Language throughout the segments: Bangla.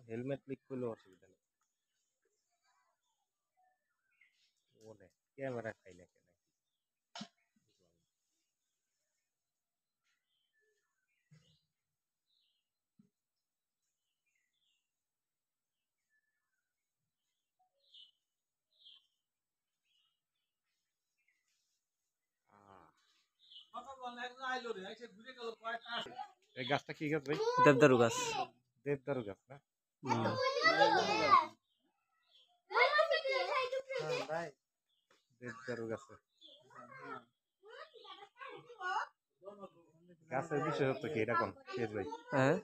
হেলমেট লিক করলে অসুবিধা নেই। ওরে ক্যামেরা খাই না কেন? এই গাছটা কি গাছ ভাই? দেবদারু গাছ। দেবদারু গাছ না? দেবদারু গাছে গাছের বিশেষত্ব কি এটা কোন শেষ ভাই? হ্যাঁ,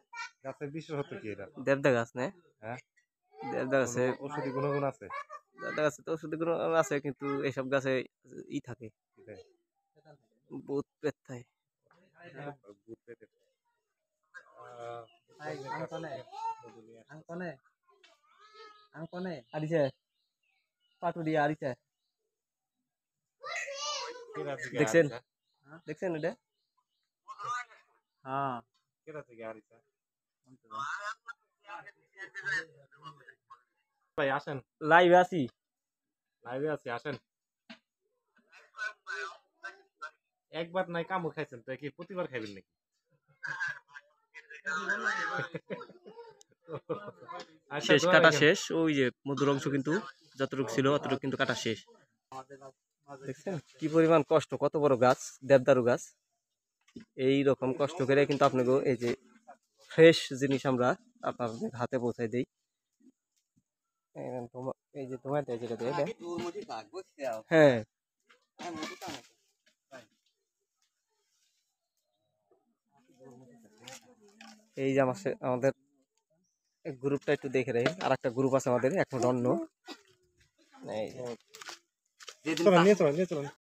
গাছের বিশেষত্ব কি এটা? দেবদা গাছ না? হ্যাঁ, দেবদা গাছে ঔষধি গুণগুণ আছে? দেবদা গাছে তো ওষুধ গুণ আছে, কিন্তু এইসব গাছে ই থাকে, ভূত প্রেত থাকে। দেখছেন দেখছেন এটা? হ্যাঁ, ভাই আসেন, লাইভে আছি। লাইভে আছি, আসেন। একবার নাই কামড় খাইছেন তো কি প্রতিবার খাইবেন নাকি? আচ্ছা, শেষ, দোয়া কাটা রাখেন। শেষ। ওই যে মধুর অংশ কিন্তু যতটুকু ছিল অতটুকু কিন্তু কাটা শেষ। দেখছেন কি পরিমাণ কষ্ট, কত বড় গাছ, দেবদারু গাছ। এই রকম কষ্ট করে কিন্তু আপনাকে এই যে ফ্রেশ জিনিস আমরা আপনাদের হাতে পৌঁছাই দিই। এই যে তোমার যেটা দিয়ে হ্যাঁ, এই যে আমাদের গ্রুপটা একটু দেখে রাখেন। আর একটা গ্রুপ আছে আমাদের এখন অন্য। চলুন, নিয়ে চলুন, নিয়ে চলুন।